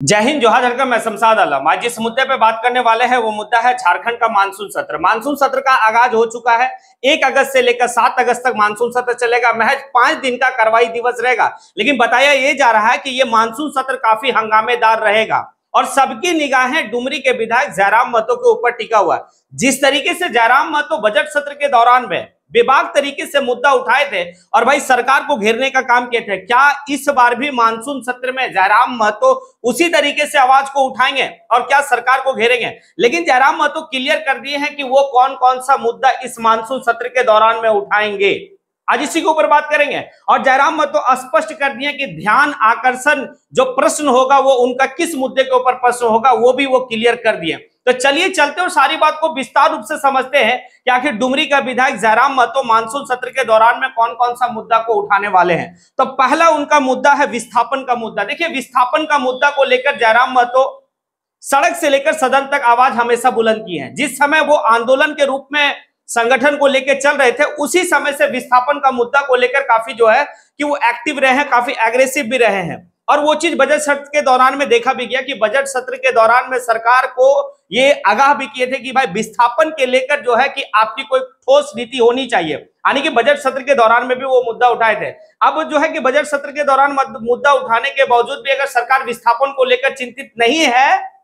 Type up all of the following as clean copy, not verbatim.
जय हिंद, जोहार झारखंड। मैं शमशाद आलम। आज जिस मुद्दे पे बात करने वाले हैं वो मुद्दा है झारखंड का मानसून सत्र। मानसून सत्र का आगाज हो चुका है। 1 अगस्त से लेकर 7 अगस्त तक मानसून सत्र चलेगा। महज 5 दिन का कार्रवाई दिवस रहेगा, लेकिन बताया ये जा रहा है कि ये मानसून सत्र काफी हंगामेदार रहेगा और सबकी निगाहें डुमरी के विधायक जयराम महतो के ऊपर टिका हुआ है। जिस तरीके से जयराम महतो बजट सत्र के दौरान में बेबाक तरीके से मुद्दा उठाए थे और भाई सरकार को घेरने का काम किए थे, क्या इस बार भी मानसून सत्र में जयराम महतो उसी तरीके से आवाज को उठाएंगे और क्या सरकार को घेरेंगे? लेकिन जयराम महतो क्लियर कर दिए हैं कि वो कौन कौन सा मुद्दा इस मानसून सत्र के दौरान में उठाएंगे। आज इसी के ऊपर बात करेंगे और जयराम महतो स्पष्ट कर दिए कि ध्यान आकर्षण जो प्रश्न होगा वो उनका किस मुद्दे के ऊपर प्रश्न होगा वो भी वो क्लियर कर दिए। तो चलिए चलते और सारी बात को विस्तार रूप से समझते हैं कि आखिर डुमरी का विधायक जयराम महतो मानसून सत्र के दौरान में कौन कौन सा मुद्दा को उठाने वाले हैं। तो पहला उनका मुद्दा है विस्थापन का मुद्दा। देखिए, विस्थापन का मुद्दा को लेकर जयराम महतो सड़क से लेकर सदन तक आवाज हमेशा बुलंद की है। जिस समय वो आंदोलन के रूप में संगठन को लेकर चल रहे थे, उसी समय से विस्थापन का मुद्दा को लेकर काफी जो है कि वो एक्टिव रहे हैं, काफी एग्रेसिव भी रहे हैं। और वो चीज बजट सत्र के दौरान में देखा भी गया कि बजट सत्र के दौरान में सरकार को ये आगाह भी किए थे कि भाई विस्थापन के लेकर जो है कि आपकी कोई ठोस नीति होनी चाहिए, यानी कि बजट सत्र के दौरान में भी वो मुद्दा उठाए थे। अब जो है कि बजट सत्र के दौरान मुद्दा उठाने के बावजूद भी अगर सरकार विस्थापन को लेकर चिंतित नहीं है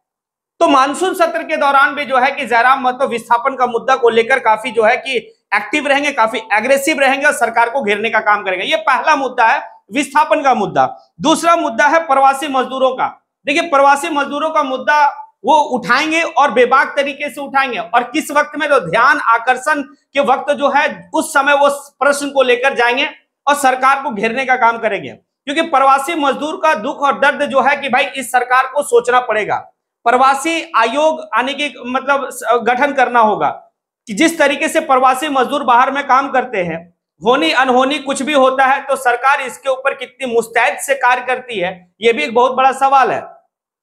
तो मानसून सत्र के दौरान भी जो है कि जयराम महतो विस्थापन का मुद्दा को लेकर काफी जो है कि एक्टिव रहेंगे, काफी एग्रेसिव रहेंगे और सरकार को घेरने का काम करेंगे। ये पहला मुद्दा है, विस्थापन का मुद्दा। दूसरा मुद्दा है प्रवासी मजदूरों का। देखिए, प्रवासी मजदूरों का मुद्दा वो उठाएंगे और बेबाक तरीके से उठाएंगे और किस वक्त में, तो ध्यान आकर्षण के वक्त जो है उस समय वो प्रश्न को लेकर जाएंगे और सरकार को घेरने का काम करेंगे। क्योंकि प्रवासी मजदूर का दुख और दर्द जो है कि भाई इस सरकार को सोचना पड़ेगा। प्रवासी आयोग आने की मतलब गठन करना होगा कि जिस तरीके से प्रवासी मजदूर बाहर में काम करते हैं, होनी अनहोनी कुछ भी होता है तो सरकार इसके ऊपर कितनी मुस्तैद से कार्य करती है, यह भी एक बहुत बड़ा सवाल है।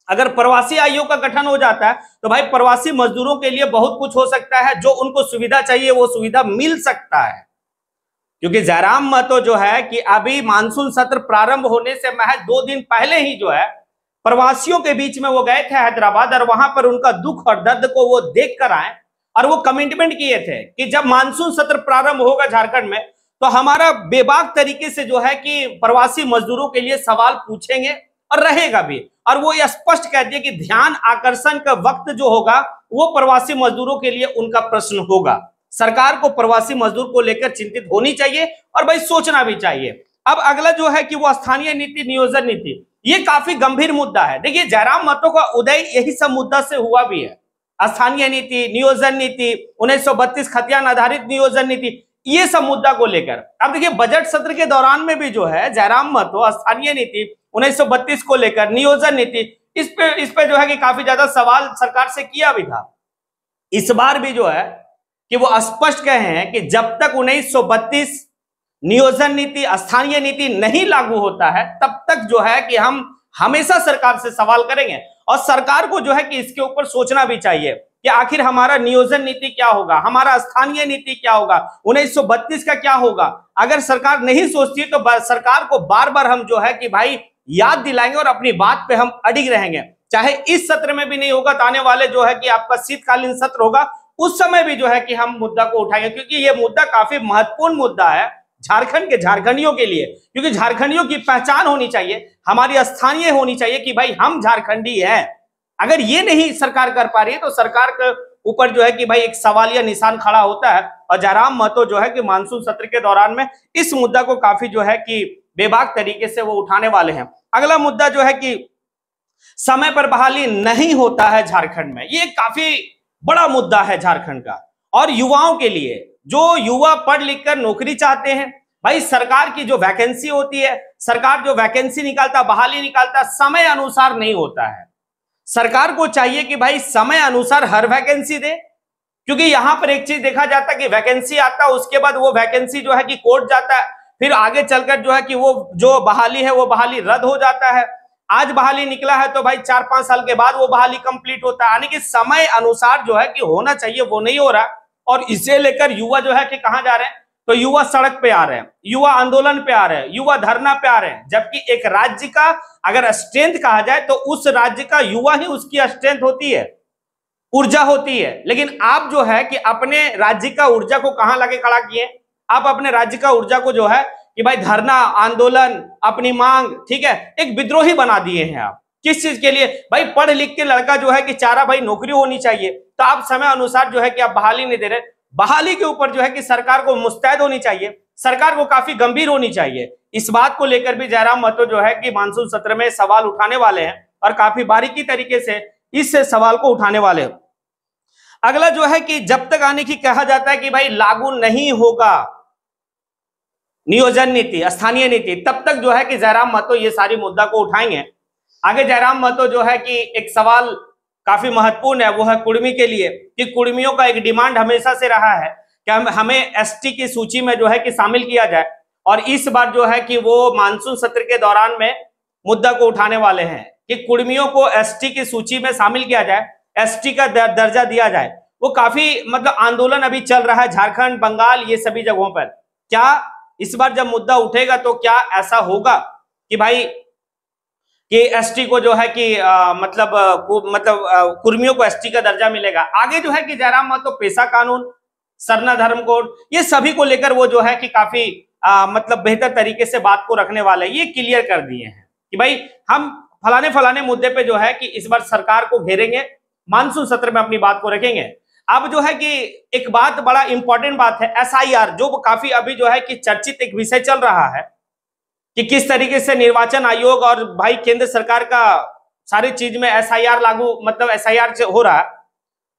अगर प्रवासी आयोग का गठन हो जाता है तो भाई प्रवासी मजदूरों के लिए बहुत कुछ हो सकता है, जो उनको सुविधा चाहिए वो सुविधा मिल सकता है। क्योंकि जयराम महतो जो है कि अभी मानसून सत्र प्रारंभ होने से महज 2 दिन पहले ही जो है प्रवासियों के बीच में वो गए थे हैदराबाद और वहां पर उनका दुख और दर्द को वो देख कर आए और वो कमिटमेंट किए थे कि जब मानसून सत्र प्रारंभ होगा झारखंड में तो हमारा बेबाक तरीके से जो है कि प्रवासी मजदूरों के लिए सवाल पूछेंगे और रहेगा भी। और वो ये स्पष्ट कह दिए कि ध्यान आकर्षण का वक्त जो होगा वो प्रवासी मजदूरों के लिए उनका प्रश्न होगा। सरकार को प्रवासी मजदूर को लेकर चिंतित होनी चाहिए और भाई सोचना भी चाहिए। अब अगला जो है कि वो स्थानीय नीति, नियोजन नीति, ये काफी गंभीर मुद्दा है। देखिए, जयराम महतो का उदय यही सब मुद्दा से हुआ भी है। स्थानीय नीति, नियोजन नीति, 1932 खतियान आधारित नियोजन नीति, ये सब मुद्दा को लेकर अब देखिए बजट सत्र के दौरान में भी जो है जयराम महतो स्थानीय नीति 1932 को लेकर, नियोजन नीति, इस पे जो है कि काफी ज्यादा सवाल सरकार से किया भी था। इस बार भी जो है कि वो स्पष्ट कहे हैं कि जब तक 1932 नियोजन नीति, स्थानीय नीति नहीं लागू होता है तब तक जो है कि हम हमेशा सरकार से सवाल करेंगे और सरकार को जो है कि इसके ऊपर सोचना भी चाहिए कि आखिर हमारा नियोजन नीति क्या होगा, हमारा स्थानीय नीति क्या होगा, 1932 का क्या होगा। अगर सरकार नहीं सोचती तो सरकार को बार बार हम जो है कि भाई याद दिलाएंगे और अपनी बात पे हम अडिग रहेंगे। चाहे इस सत्र में भी नहीं होगा तो आने वाले जो है कि आपका शीतकालीन सत्र होगा, उस समय भी जो है कि हम मुद्दा को उठाएंगे, क्योंकि ये मुद्दा काफी महत्वपूर्ण मुद्दा है झारखंड के झारखंडियों के लिए। क्योंकि झारखंडियों की पहचान होनी चाहिए, हमारी स्थानीय होनी चाहिए कि भाई हम झारखंडी हैं। अगर ये नहीं सरकार कर पा रही है तो सरकार के ऊपर जो है कि भाई एक सवालिया निशान खड़ा होता है। और जयराम महतो जो है कि मानसून सत्र के दौरान में इस मुद्दा को काफी जो है कि बेबाक तरीके से वो उठाने वाले हैं। अगला मुद्दा जो है कि समय पर बहाली नहीं होता है झारखंड में, ये काफी बड़ा मुद्दा है झारखंड का और युवाओं के लिए। जो युवा पढ़ लिख कर नौकरी चाहते हैं, भाई सरकार की जो वैकेंसी होती है, सरकार जो वैकेंसी निकालता, बहाली निकालता, समय अनुसार नहीं होता है। सरकार को चाहिए कि भाई समय अनुसार हर वैकेंसी दे, क्योंकि यहां पर एक चीज देखा जाता है कि वैकेंसी आता है, उसके बाद वो वैकेंसी जो है कि कोर्ट जाता है, फिर आगे चलकर जो है कि वो जो बहाली है वो बहाली रद्द हो जाता है। आज बहाली निकला है तो भाई 4-5 साल के बाद वो बहाली कंप्लीट होता है, यानी कि समय अनुसार जो है कि होना चाहिए वो नहीं हो रहा। और इसे लेकर युवा जो है कि कहां जा रहे हैं, तो युवा सड़क पे आ रहे हैं, युवा आंदोलन पे आ रहे हैं, युवा धरना पे आ रहे हैं। जबकि एक राज्य का अगर स्ट्रेंथ कहा जाए तो उस राज्य का युवा ही उसकी स्ट्रेंथ होती है, ऊर्जा होती है। लेकिन आप जो है कि अपने राज्य का ऊर्जा को कहां लाके खड़ा किए? आप अपने राज्य का ऊर्जा को जो है कि भाई धरना, आंदोलन, अपनी मांग, ठीक है, एक विद्रोही बना दिए हैं आप। किस चीज के लिए? भाई पढ़ लिख के लड़का जो है कि चारा भाई नौकरी होनी चाहिए, तो आप समय अनुसार जो है कि आप बहाली नहीं दे रहे। बहाली के ऊपर जो है कि सरकार को मुस्तैद होनी चाहिए, सरकार को काफी गंभीर होनी चाहिए। इस बात को लेकर भी जयराम महतो जो है कि मानसून सत्र में सवाल उठाने वाले हैं और काफी बारीकी तरीके से इस सवाल को उठाने वाले हैं। अगला जो है कि जब तक आने की कहा जाता है कि भाई लागू नहीं होगा नियोजन नीति, स्थानीय नीति, तब तक जो है कि जयराम महतो ये सारी मुद्दा को उठाएंगे। आगे जयराम महतो जो है कि एक सवाल काफी महत्वपूर्ण है, वो है कुर्मी के लिए, कि कुर्मियों का एक डिमांड हमेशा से रहा है कि हमें एसटी की सूची में जो है कि शामिल किया जाए। और इस बार जो है कि वो मानसून सत्र के दौरान में मुद्दा को उठाने वाले हैं कि कुर्मियों को एसटी की सूची में शामिल किया जाए, एसटी का दर्जा दिया जाए। वो काफी मतलब आंदोलन अभी चल रहा है झारखंड, बंगाल, ये सभी जगहों पर। क्या इस बार जब मुद्दा उठेगा तो क्या ऐसा होगा कि भाई कि एसटी को जो है कि कुर्मियों को एसटी का दर्जा मिलेगा? आगे जो है कि जयराम महतो पेशा कानून, सरना धर्म कोड, ये सभी को लेकर वो जो है कि काफी बेहतर तरीके से बात को रखने वाले, ये क्लियर कर दिए हैं कि भाई हम फलाने फलाने मुद्दे पे जो है कि इस बार सरकार को घेरेंगे, मानसून सत्र में अपनी बात को रखेंगे। अब जो है कि एक बात, बड़ा इंपॉर्टेंट बात है, एसआईआर, जो काफी अभी जो है कि चर्चित एक विषय चल रहा है कि किस तरीके से निर्वाचन आयोग और भाई केंद्र सरकार का सारी चीज में एसआईआर लागू, एसआईआर से हो रहा है।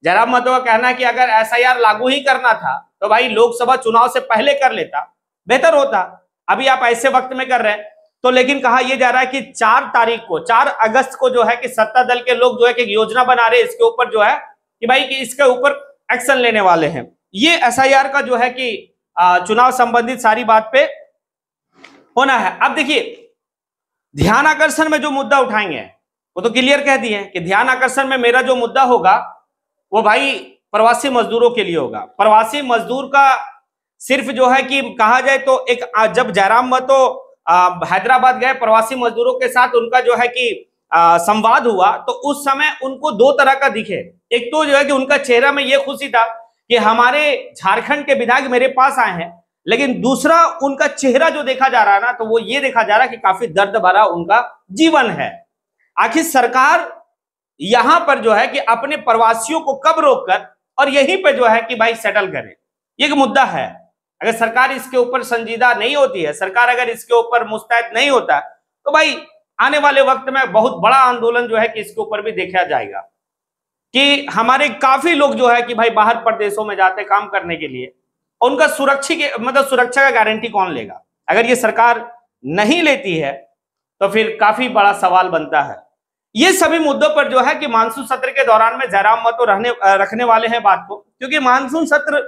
जयराम महतो का कहना है कि अगर एसआईआर लागू ही करना था तो भाई लोकसभा चुनाव से पहले कर लेता, बेहतर होता। अभी आप ऐसे वक्त में कर रहे हैं। तो लेकिन कहा यह जा रहा है कि 4 अगस्त को जो है कि सत्ता दल के लोग जो है कि योजना बना रहे हैं इसके ऊपर जो है कि भाई कि इसके ऊपर एक्शन लेने वाले हैं। ये एसआईआर का जो है कि चुनाव संबंधित सारी बात पे होना है। अब देखिए, ध्यान आकर्षण में जो मुद्दा उठाएंगे वो तो क्लियर कह दिए कि ध्यान आकर्षण में मेरा जो मुद्दा होगा वो भाई प्रवासी मजदूरों के लिए होगा। प्रवासी मजदूर का सिर्फ जो है कि कहा जाए तो एक, जब जयराम महतो हैदराबाद गए प्रवासी मजदूरों के साथ, उनका जो है कि संवाद हुआ, तो उस समय उनको दो तरह का दिखे। एक तो जो है कि उनका चेहरा में ये खुशी था कि हमारे झारखंड के विधायक मेरे पास आए हैं, लेकिन दूसरा उनका चेहरा जो देखा जा रहा है ना, तो वो ये देखा जा रहा है कि काफी दर्द भरा उनका जीवन है। आखिर सरकार यहां पर जो है कि अपने प्रवासियों को कब रोककर और यहीं पे जो है कि भाई सेटल करे, ये एक मुद्दा है। अगर सरकार इसके ऊपर संजीदा नहीं होती है, सरकार अगर इसके ऊपर मुस्तैद नहीं होता, तो भाई आने वाले वक्त में बहुत बड़ा आंदोलन जो है कि इसके ऊपर भी देखा जाएगा कि हमारे काफी लोग जो है कि भाई बाहर प्रदेशों में जाते काम करने के लिए, उनका सुरक्षा का गारंटी कौन लेगा? अगर ये सरकार नहीं लेती है तो फिर काफी बड़ा सवाल बनता है। ये सभी मुद्दों पर जो है कि मानसून सत्र के दौरान में जयराम महतो रखने वाले हैं बात को, क्योंकि मानसून सत्र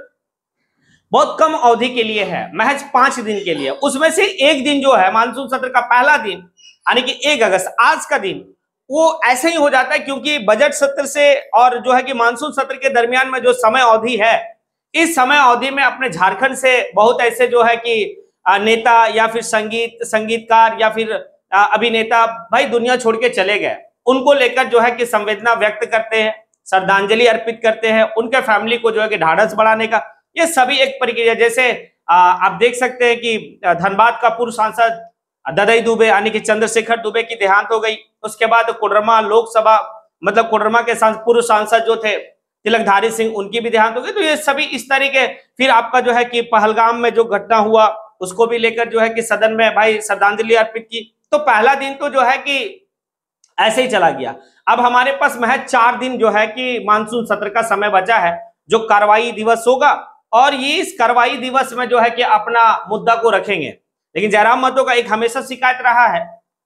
बहुत कम अवधि के लिए है, महज 5 दिन के लिए। उसमें से एक दिन जो है मानसून सत्र का पहला दिन, यानी कि 1 अगस्त, आज का दिन, वो ऐसे ही हो जाता है क्योंकि बजट सत्र से और जो है कि मानसून सत्र के दरमियान में जो समय अवधि है, इस समय अवधि में अपने झारखंड से बहुत ऐसे जो है कि नेता या फिर संगीतकार या फिर अभिनेता भाई दुनिया छोड़ के चले गए। उनको लेकर जो है कि संवेदना व्यक्त करते हैं, श्रद्धांजलि अर्पित करते हैं, उनके फैमिली को जो है कि ढाढ़स बढ़ाने का, ये सभी एक प्रक्रिया। जैसे आप देख सकते हैं कि धनबाद का पूर्व सांसद ददई दुबे यानी कि चंद्रशेखर दुबे की देहांत हो गई। उसके बाद कोडरमा लोकसभा कोडरमा के पूर्व सांसद जो थे तिलकधारी सिंह, उनकी भी देहांत हो गई। तो ये सभी इस तरीके, फिर आपका जो है कि पहलगाम में जो घटना हुआ उसको भी लेकर जो है कि सदन में भाई श्रद्धांजलि अर्पित की। तो पहला दिन तो जो है कि ऐसे ही चला गया। अब हमारे पास महज 4 दिन जो है कि मानसून सत्र का समय बचा है, जो कार्रवाई दिवस होगा, और ये इस कार्रवाई दिवस में जो है कि अपना मुद्दा को रखेंगे। लेकिन जयराम महतो का एक हमेशा शिकायत रहा है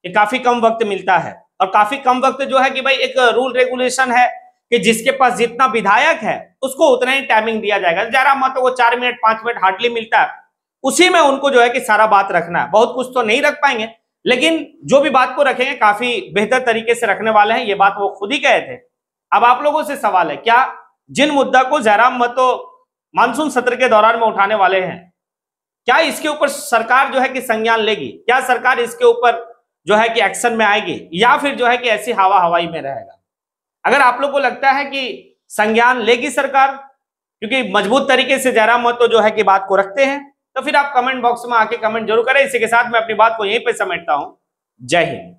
कि काफी कम वक्त मिलता है, और काफी कम वक्त जो है कि भाई एक रूल रेगुलेशन है कि जिसके पास जितना विधायक है उसको उतना ही टाइमिंग दिया जाएगा। जयराम महतो को 4 मिनट 5 मिनट हार्डली मिलता है, उसी में उनको जो है कि सारा बात रखना है। बहुत कुछ तो नहीं रख पाएंगे, लेकिन जो भी बात को रखेंगे काफी बेहतर तरीके से रखने वाले हैं। ये बात वो खुद ही कहे थे। अब आप लोगों से सवाल है, क्या जिन मुद्दा को जयराम महतो मानसून सत्र के दौरान में उठाने वाले हैं, क्या इसके ऊपर सरकार जो है कि संज्ञान लेगी? क्या सरकार इसके ऊपर जो है कि एक्शन में आएगी, या फिर जो है कि ऐसी हवा हवाई में रहेगा? अगर आप लोग को लगता है कि संज्ञान लेगी सरकार, क्योंकि मजबूत तरीके से जयराम महतो जो है कि बात को रखते हैं, तो फिर आप कमेंट बॉक्स में आके कमेंट जरूर करें। इसी के साथ मैं अपनी बात को यहीं पे समेटता हूं। जय हिंद।